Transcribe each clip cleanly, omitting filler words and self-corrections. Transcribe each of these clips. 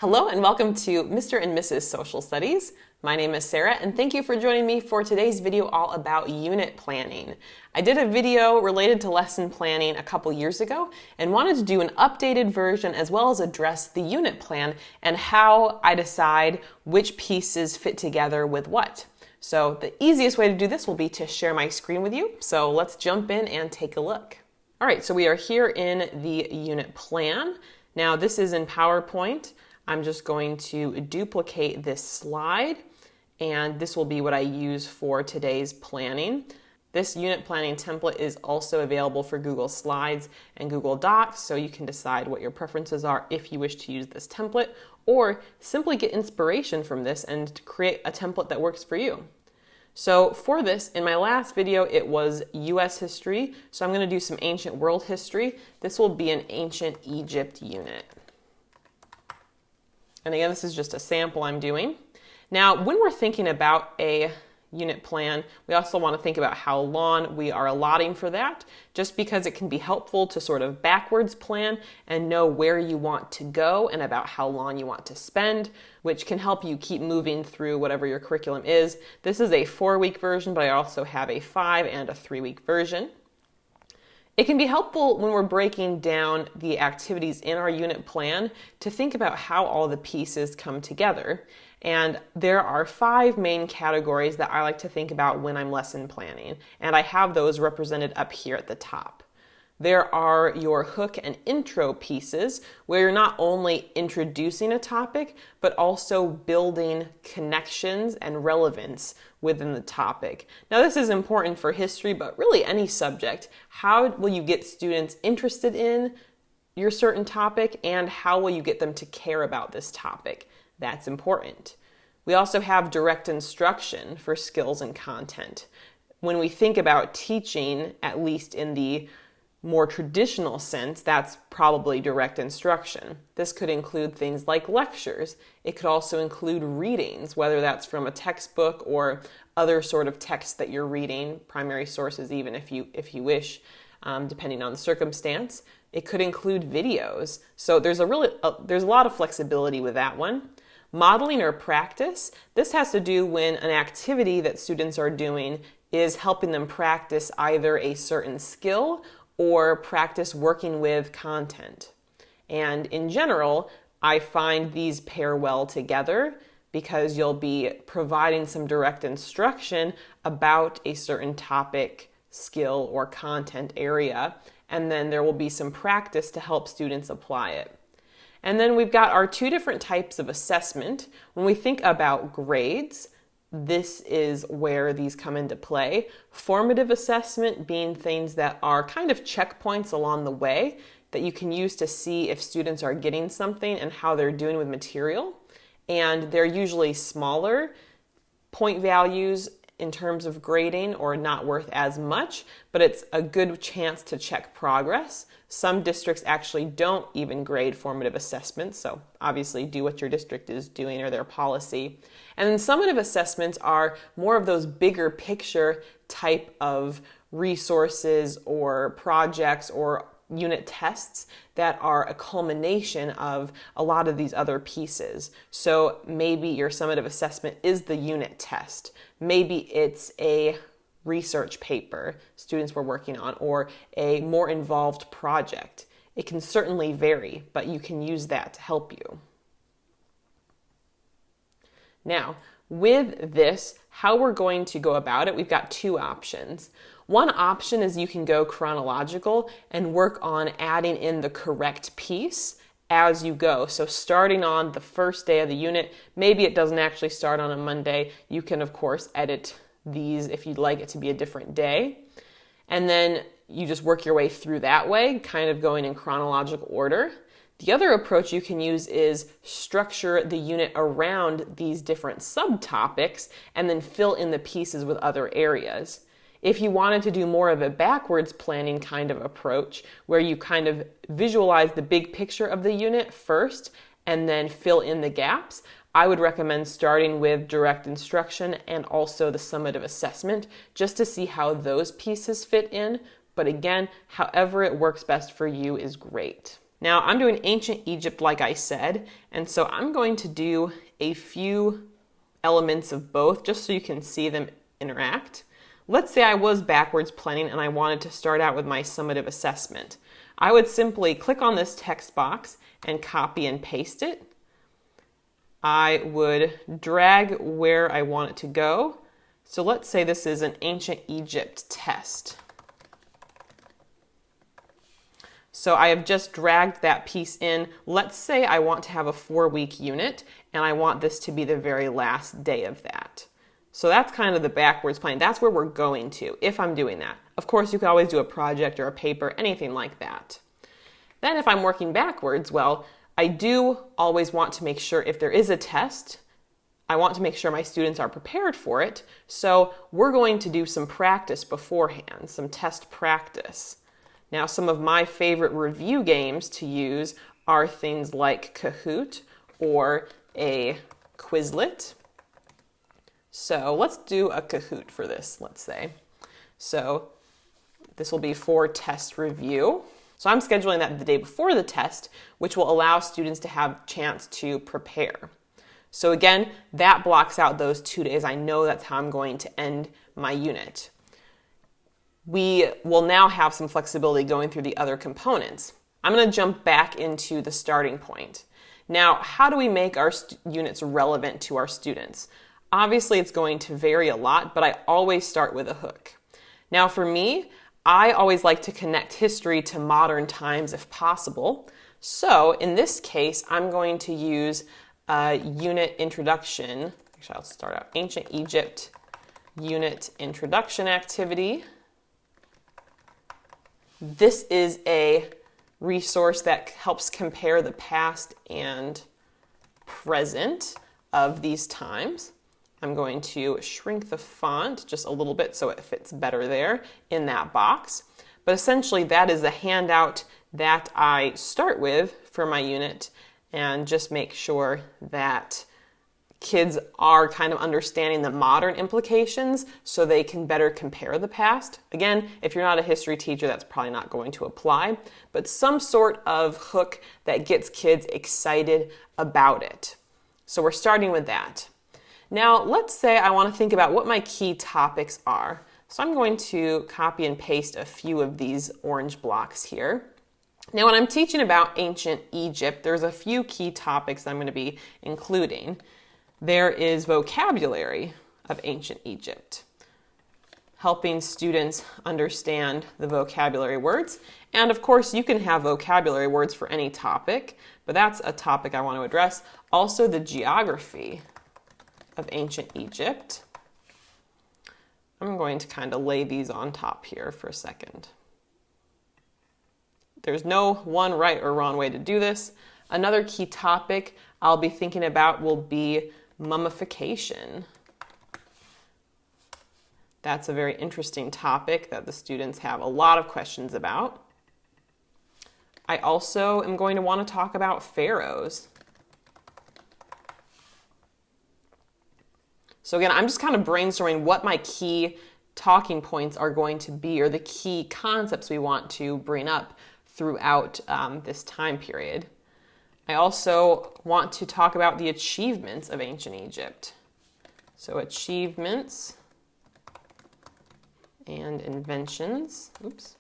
Hello and welcome to Mr. and Mrs. Social Studies. My name is Sarah and thank you for joining me for today's video all about unit planning. I did a video related to lesson planning a couple years ago and wanted to do an updated version as well as address the unit plan and how I decide which pieces fit together with what. So the easiest way to do this will be to share my screen with you. So let's jump in and take a look. All right, so we are here in the unit plan. Now this is in PowerPoint. I'm just going to duplicate this slide, and this will be what I use for today's planning. This unit planning template is also available for Google Slides and Google Docs, so you can decide what your preferences are if you wish to use this template, or simply get inspiration from this and create a template that works for you. So for this, in my last video, it was US history, so I'm going to do some ancient world history. This will be an ancient Egypt unit. And again, this is just a sample I'm doing. Now, when we're thinking about a unit plan, we also want to think about how long we are allotting for that, just because it can be helpful to sort of backwards plan and know where you want to go and about how long you want to spend, which can help you keep moving through whatever your curriculum is. This is a 4-week version, but I also have a 5 and a 3-week version. It can be helpful when we're breaking down the activities in our unit plan to think about how all the pieces come together. And there are 5 main categories that I like to think about when I'm lesson planning, and I have those represented up here at the top. There are your hook and intro pieces, where you're not only introducing a topic, but also building connections and relevance within the topic. Now, this is important for history, but really any subject. How will you get students interested in your certain topic, and how will you get them to care about this topic? That's important. We also have direct instruction for skills and content. When we think about teaching, at least in the more traditional sense, that's probably direct instruction. This could include things like lectures. It could also include readings, whether that's from a textbook or other sort of text that you're reading, primary sources even if you wish, depending on the circumstance. It could include videos. So there's a lot of flexibility with that one. Modeling or practice. This has to do when an activity that students are doing is helping them practice either a certain skill or practice working with content. And in general, I find these pair well together because you'll be providing some direct instruction about a certain topic, skill, or content area, and then there will be some practice to help students apply it. And then we've got our 2 different types of assessment. When we think about grades, this is where these come into play. Formative assessment being things that are kind of checkpoints along the way that you can use to see if students are getting something and how they're doing with material. And they're usually smaller point values in terms of grading, or not worth as much, but it's a good chance to check progress. Some districts actually don't even grade formative assessments, so obviously do what your district is doing or their policy. And then summative assessments are more of those bigger picture type of resources or projects or unit tests that are a culmination of a lot of these other pieces. So maybe your summative assessment is the unit test. Maybe it's a research paper students were working on or a more involved project. It can certainly vary, but you can use that to help you. Now, with this, how we're going to go about it, we've got 2 options. One option is you can go chronological and work on adding in the correct piece as you go. So starting on the first day of the unit, maybe it doesn't actually start on a Monday. You can, of course, edit these if you'd like it to be a different day. And then you just work your way through that way, kind of going in chronological order. The other approach you can use is structure the unit around these different subtopics and then fill in the pieces with other areas. If you wanted to do more of a backwards planning kind of approach, where you kind of visualize the big picture of the unit first and then fill in the gaps, I would recommend starting with direct instruction and also the summative assessment just to see how those pieces fit in. But again, however it works best for you is great. Now I'm doing ancient Egypt like I said, and so I'm going to do a few elements of both just so you can see them interact. Let's say I was backwards planning and I wanted to start out with my summative assessment. I would simply click on this text box and copy and paste it. I would drag where I want it to go. So let's say this is an ancient Egypt test. So I have just dragged that piece in. Let's say I want to have a 4-week unit and I want this to be the very last day of that. So that's kind of the backwards plan. That's where we're going to if I'm doing that. Of course, you could always do a project or a paper, anything like that. Then if I'm working backwards, well, I do always want to make sure if there is a test, I want to make sure my students are prepared for it. So we're going to do some practice beforehand, some test practice. Now, some of my favorite review games to use are things like Kahoot or a Quizlet. So let's do a Kahoot for this, let's say. So this will be for test review. So I'm scheduling that the day before the test, which will allow students to have a chance to prepare. So again, that blocks out those 2 days. I know that's how I'm going to end my unit. We will now have some flexibility going through the other components. I'm going to jump back into the starting point. Now, how do we make our units relevant to our students? Obviously, it's going to vary a lot, but I always start with a hook. Now, for me, I always like to connect history to modern times if possible. So in this case, I'm going to use a unit introduction. Actually, I'll start out ancient Egypt unit introduction activity. This is a resource that helps compare the past and present of these times. I'm going to shrink the font just a little bit so it fits better there in that box. But essentially that is the handout that I start with for my unit and just make sure that kids are kind of understanding the modern implications so they can better compare the past. Again, if you're not a history teacher, that's probably not going to apply, but some sort of hook that gets kids excited about it. So we're starting with that. Now, let's say I want to think about what my key topics are. So I'm going to copy and paste a few of these orange blocks here. Now, when I'm teaching about ancient Egypt, there's a few key topics I'm going to be including. There is vocabulary of ancient Egypt, helping students understand the vocabulary words. And of course, you can have vocabulary words for any topic, but that's a topic I want to address. Also, the geography of ancient Egypt. I'm going to kind of lay these on top here for a second. There's no one right or wrong way to do this. Another key topic I'll be thinking about will be mummification. That's a very interesting topic that the students have a lot of questions about. I also am going to want to talk about pharaohs. So again, I'm just kind of brainstorming what my key talking points are going to be, or the key concepts we want to bring up throughout this time period. I also want to talk about the achievements of ancient Egypt. So achievements and inventions. Oops.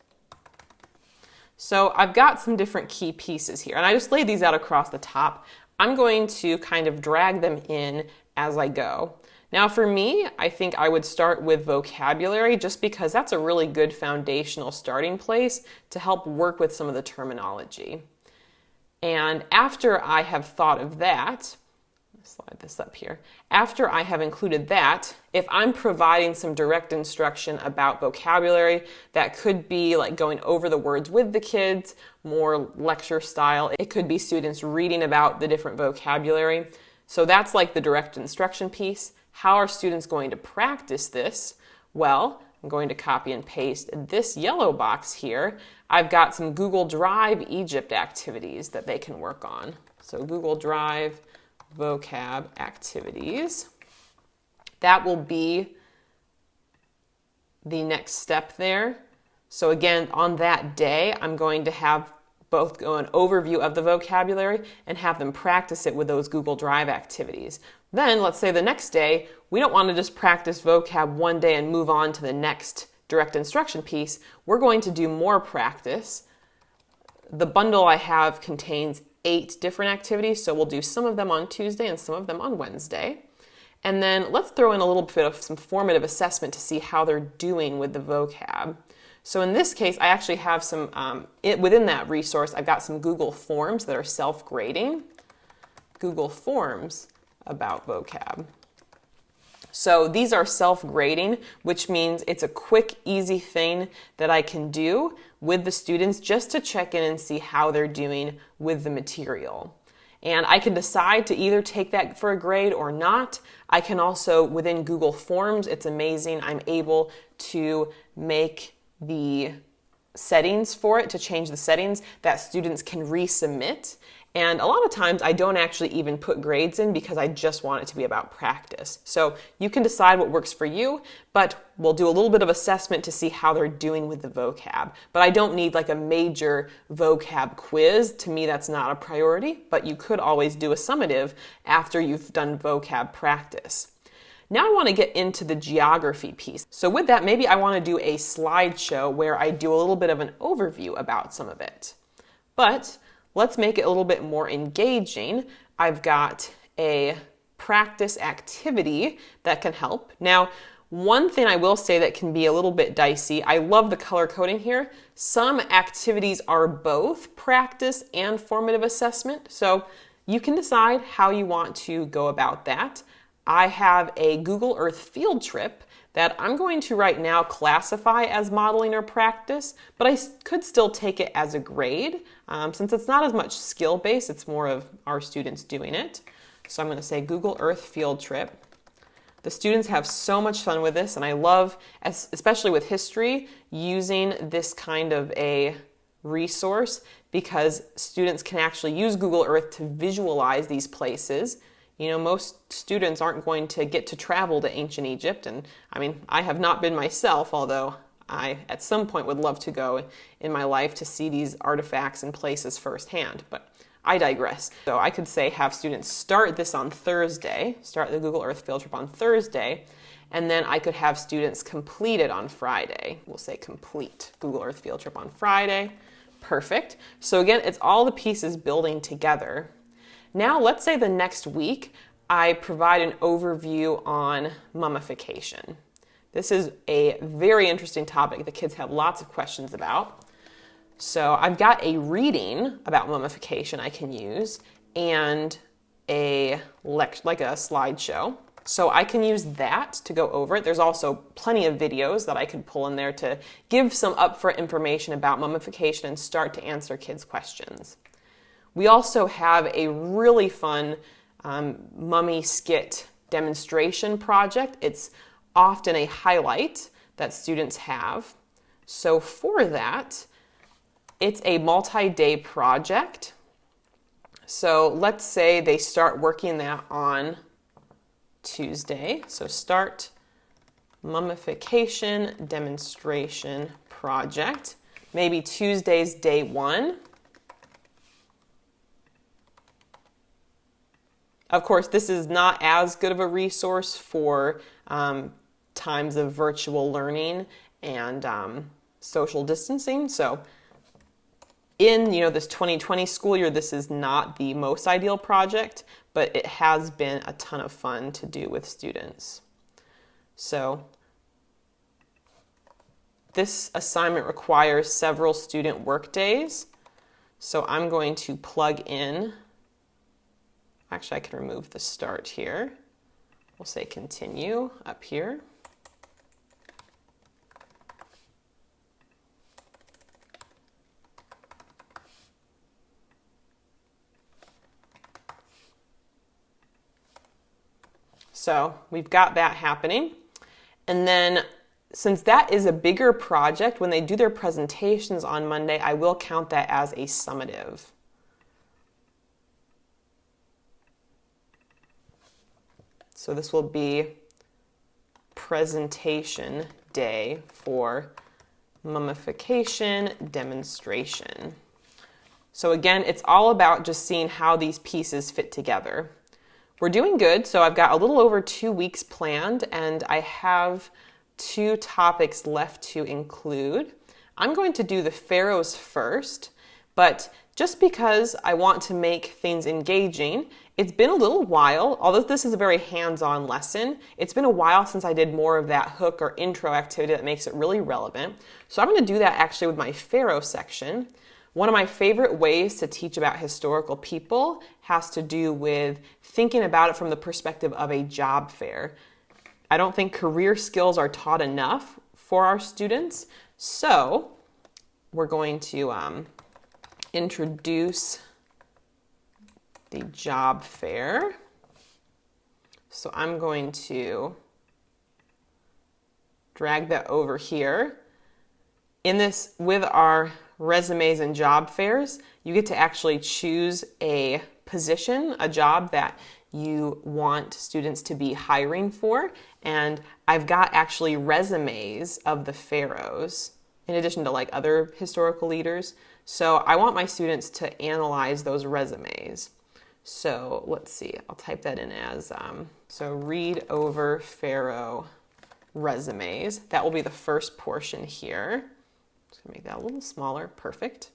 So I've got some different key pieces here, and I just laid these out across the top. I'm going to kind of drag them in as I go. Now for me, I think I would start with vocabulary just because that's a really good foundational starting place to help work with some of the terminology. And after I have thought of that, slide this up here. After I have included that, if I'm providing some direct instruction about vocabulary, that could be like going over the words with the kids, more lecture style. It could be students reading about the different vocabulary. So that's like the direct instruction piece. How are students going to practice this? Well, I'm going to copy and paste this yellow box here. I've got some Google Drive Egypt activities that they can work on. So Google Drive vocab activities. That will be the next step there. So again, on that day, I'm going to have both go an overview of the vocabulary and have them practice it with those Google Drive activities. Then, let's say the next day, we don't want to just practice vocab one day and move on to the next direct instruction piece. We're going to do more practice. The bundle I have contains 8 different activities, so we'll do some of them on Tuesday and some of them on Wednesday. And then let's throw in a little bit of some formative assessment to see how they're doing with the vocab. So in this case, I actually have some, within that resource, I've got some Google Forms that are self-grading. Google Forms about vocab. So these are self-grading, which means it's a quick, easy thing that I can do with the students just to check in and see how they're doing with the material. And I can decide to either take that for a grade or not. I can also, within Google Forms, it's amazing, I'm able to make the settings for it, to change the settings that students can resubmit. And a lot of times I don't actually even put grades in because I just want it to be about practice. So you can decide what works for you, but we'll do a little bit of assessment to see how they're doing with the vocab. But I don't need like a major vocab quiz. To me, that's not a priority, but you could always do a summative after you've done vocab practice. Now I want to get into the geography piece. So with that, maybe I want to do a slideshow where I do a little bit of an overview about some of it. But let's make it a little bit more engaging. I've got a practice activity that can help. Now, one thing I will say that can be a little bit dicey, I love the color coding here. Some activities are both practice and formative assessment, so you can decide how you want to go about that. I have a Google Earth field trip that I'm going to right now classify as modeling or practice, but I could still take it as a grade. Since it's not as much skill-based, it's more of our students doing it. So I'm going to say Google Earth field trip. The students have so much fun with this, and I love, especially with history, using this kind of a resource because students can actually use Google Earth to visualize these places. You know, most students aren't going to get to travel to ancient Egypt, and I mean, I have not been myself, although I at some point would love to go in my life to see these artifacts and places firsthand, but I digress. So I could say have students start this on Thursday, start the Google Earth field trip on Thursday, and then I could have students complete it on Friday. We'll say complete Google Earth field trip on Friday. Perfect. So again, it's all the pieces building together. Now, let's say the next week, I provide an overview on mummification. This is a very interesting topic the kids have lots of questions about. So I've got a reading about mummification I can use and a slideshow. So I can use that to go over it. There's also plenty of videos that I could pull in there to give some upfront information about mummification and start to answer kids' questions. We also have a really fun mummy skit demonstration project. It's often a highlight that students have. So for that, it's a multi-day project. So let's say they start working that on Tuesday. So start mummification demonstration project. Maybe Tuesday's day 1. Of course, this is not as good of a resource for times of virtual learning and social distancing. So in this 2020 school year, this is not the most ideal project, but it has been a ton of fun to do with students. So this assignment requires several student work days. So I'm going to plug in. Actually, I can remove the start here. We'll say continue up here. So we've got that happening. And then since that is a bigger project, when they do their presentations on Monday, I will count that as a summative. So this will be presentation day for mummification demonstration. So again, it's all about just seeing how these pieces fit together. We're doing good. So I've got a little over 2 weeks planned, and I have 2 topics left to include. I'm going to do the Pharaohs first, but just because I want to make things engaging, it's been a little while, although this is a very hands-on lesson, it's been a while since I did more of that hook or intro activity that makes it really relevant. So I'm going to do that actually with my Pharaoh section. One of my favorite ways to teach about historical people has to do with thinking about it from the perspective of a job fair. I don't think career skills are taught enough for our students, so we're going to introduce the job fair. So I'm going to drag that over here. In this, with our resumes and job fairs, you get to actually choose a position, a job that you want students to be hiring for. And I've got actually resumes of the pharaohs, in addition to like other historical leaders. So I want my students to analyze those resumes. So let's see, I'll type that in as, so read over Pharaoh resumes. That will be the first portion here. Just gonna make that a little smaller, perfect.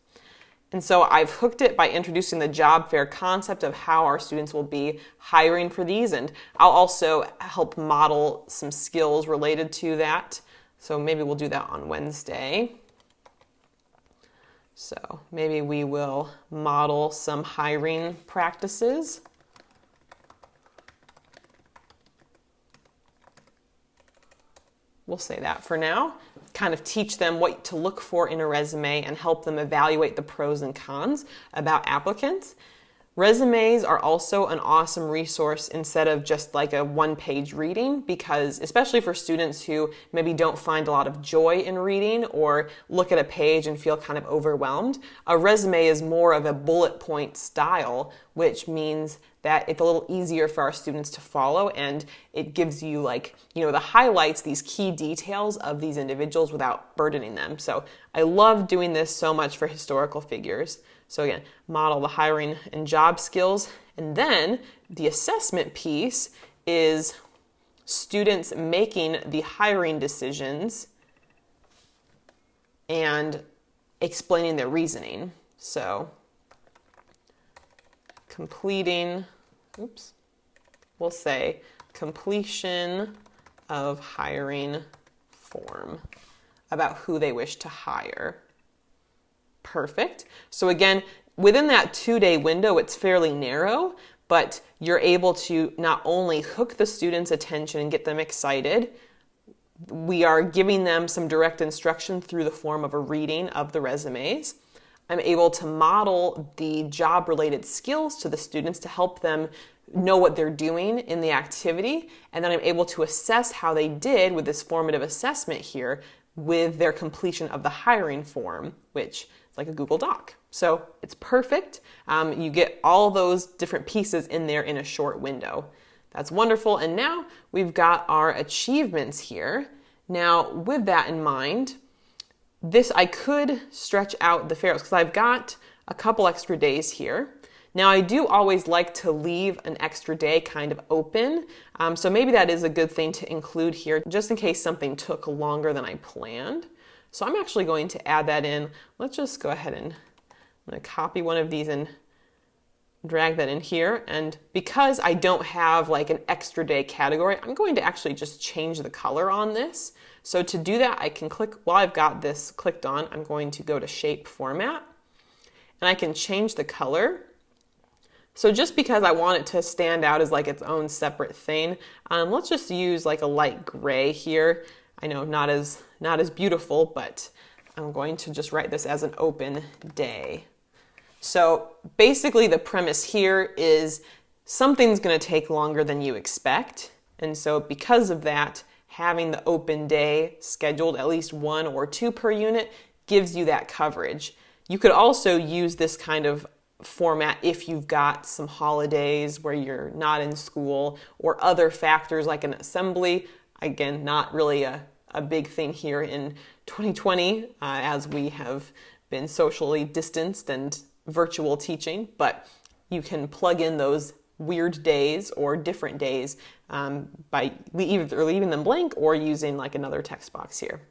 And so I've hooked it by introducing the job fair concept of how our students will be hiring for these, and I'll also help model some skills related to that. So maybe we'll do that on Wednesday. So maybe we will model some hiring practices. We'll say that for now. Kind of teach them what to look for in a resume and help them evaluate the pros and cons about applicants. Resumes are also an awesome resource instead of just like a one-page reading, because especially for students who maybe don't find a lot of joy in reading or look at a page and feel kind of overwhelmed, a resume is more of a bullet point style, which means that it's a little easier for our students to follow, and it gives you the highlights, these key details of these individuals without burdening them. So I love doing this so much for historical figures. So again, model the hiring and job skills. And then the assessment piece is students making the hiring decisions and explaining their reasoning. So we'll say completion of hiring form about who they wish to hire. Perfect. So again, within that 2-day window, it's fairly narrow, but you're able to not only hook the students' attention and get them excited, we are giving them some direct instruction through the form of a reading of the resumes. I'm able to model the job-related skills to the students to help them know what they're doing in the activity, and then I'm able to assess how they did with this formative assessment here with their completion of the hiring form, which is like a Google Doc. So it's perfect. You get all those different pieces in there in a short window. That's wonderful. And now we've got our achievements here. Now, with that in mind, I could stretch out the Pharaohs because I've got a couple extra days here. Now, I do always like to leave an extra day kind of open, so maybe that is a good thing to include here, just in case something took longer than I planned. So I'm actually going to add that in. Let's just go ahead and I'm going to copy one of these and drag that in here. And because I don't have like an extra day category, I'm going to actually just change the color on this. So to do that, I can click, while I've got this clicked on, I'm going to go to Shape Format, and I can change the color. So just because I want it to stand out as like its own separate thing, let's just use like a light gray here. I know not as beautiful, but I'm going to just write this as an open day. So basically the premise here is something's going to take longer than you expect. And so because of that, having the open day scheduled at least 1 or 2 per unit gives you that coverage. You could also use this kind of format if you've got some holidays where you're not in school or other factors like an assembly. Again, not really a big thing here in 2020 as we have been socially distanced and virtual teaching, but you can plug in those weird days or different days by either leaving them blank or using like another text box here.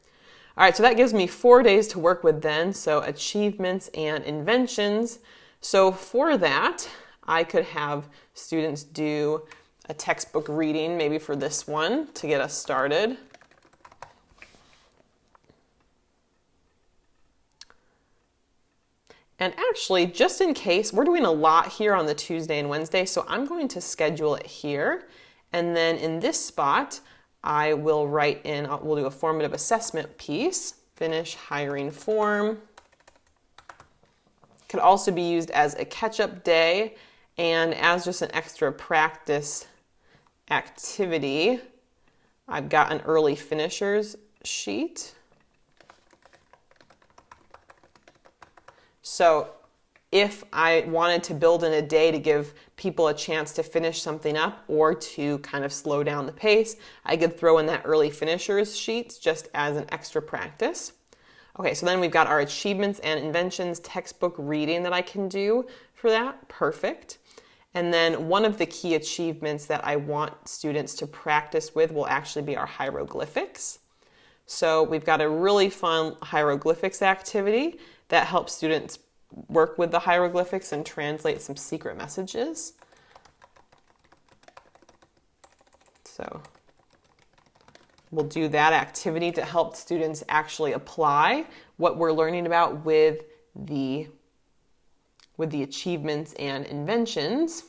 All right, so that gives me 4 days to work with then. So achievements and inventions. So for that, I could have students do a textbook reading, maybe for this one to get us started. And actually, just in case, we're doing a lot here on the Tuesday and Wednesday, so I'm going to schedule it here. And then in this spot, I will write in, we'll do a formative assessment piece, finish hiring form. Could also be used as a catch-up day and as just an extra practice activity. I've got an early finishers sheet. So if I wanted to build in a day to give people a chance to finish something up or to kind of slow down the pace, I could throw in that early finishers sheets just as an extra practice. Okay, so then we've got our achievements and inventions textbook reading that I can do for that. Perfect. And then one of the key achievements that I want students to practice with will actually be our hieroglyphics. So we've got a really fun hieroglyphics activity that helps students work with the hieroglyphics and translate some secret messages. So we'll do that activity to help students actually apply what we're learning about with the achievements and inventions.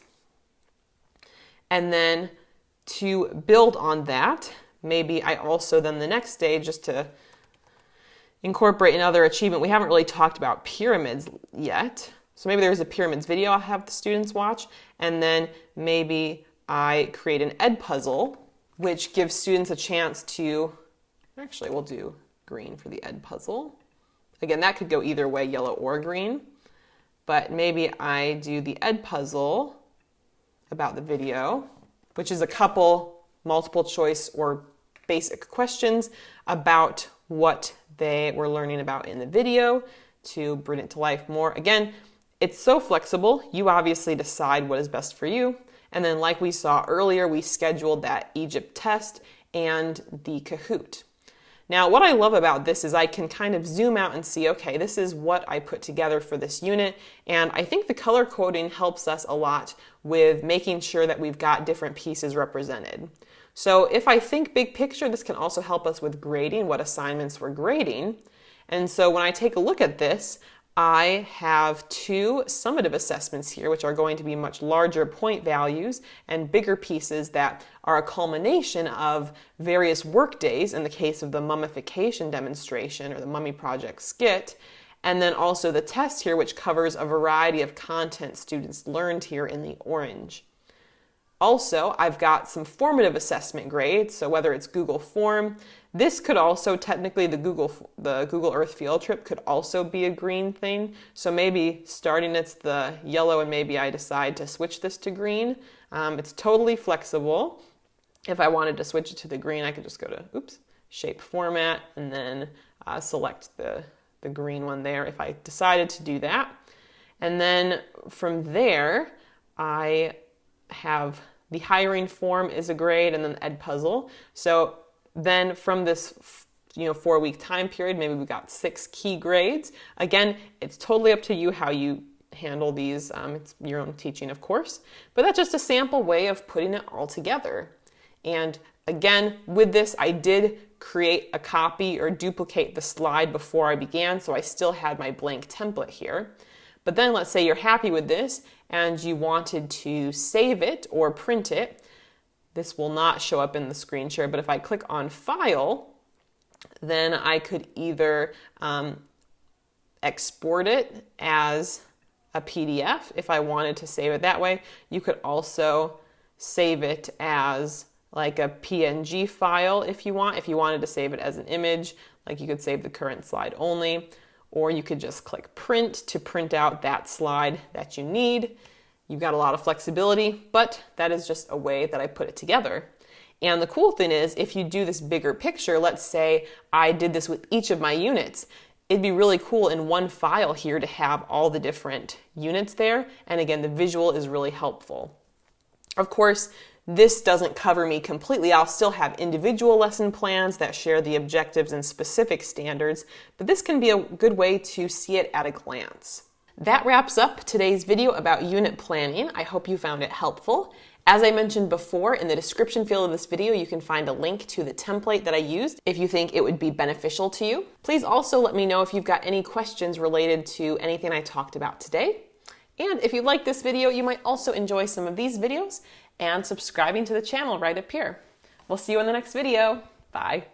And then to build on that, maybe I also then the next day, just to incorporate another achievement, we haven't really talked about pyramids yet. So maybe there's a pyramids video I'll have the students watch, and then maybe I create an ed puzzle, which gives students a chance to, actually we'll do green for the ed puzzle. Again, that could go either way, yellow or green. But maybe I do the ed puzzle about the video, which is a couple multiple choice or basic questions about what they were learning about in the video to bring it to life more. Again, it's so flexible. You obviously decide what is best for you. And then like we saw earlier, we scheduled that Egypt test and the Kahoot. Now, what I love about this is I can kind of zoom out and see, okay, this is what I put together for this unit. And I think the color coding helps us a lot with making sure that we've got different pieces represented. So if I think big picture, this can also help us with grading, what assignments we're grading. And so when I take a look at this, I have 2 summative assessments here, which are going to be much larger point values and bigger pieces that are a culmination of various work days in the case of the mummification demonstration or the mummy project skit. And then also the test here, which covers a variety of content students learned here in the orange. Also, I've got some formative assessment grades, so whether it's Google Form, this could also technically the Google Earth field trip could also be a green thing. So maybe starting it's the yellow and maybe I decide to switch this to green. It's totally flexible. If I wanted to switch it to the green, I could just go to shape format and then select the green one there if I decided to do that. And then from there, I have the hiring form is a grade and then the ed puzzle. So then from this 4-week time period, maybe we've got 6 key grades. Again, it's totally up to you how you handle these. It's your own teaching, of course. But that's just a sample way of putting it all together. And again, with this, I did create a copy or duplicate the slide before I began, so I still had my blank template here. But then let's say you're happy with this and you wanted to save it or print it. This will not show up in the screen share, but if I click on File, then I could either export it as a PDF if I wanted to save it that way. You could also save it as like a PNG file if you want. If you wanted to save it as an image, like you could save the current slide only. Or you could just click print to print out that slide that you need. You've got a lot of flexibility, but that is just a way that I put it together. And the cool thing is, if you do this bigger picture, let's say I did this with each of my units, It'd be really cool in one file here to have all the different units there. And again, the visual is really helpful. Of course, this doesn't cover me completely. I'll still have individual lesson plans that share the objectives and specific standards, but this can be a good way to see it at a glance. That wraps up today's video about unit planning. I hope you found it helpful. As I mentioned before, in the description field of this video, you can find a link to the template that I used if you think it would be beneficial to you. Please also let me know if you've got any questions related to anything I talked about today. And if you like this video, you might also enjoy some of these videos and subscribing to the channel right up here. We'll see you in the next video. Bye.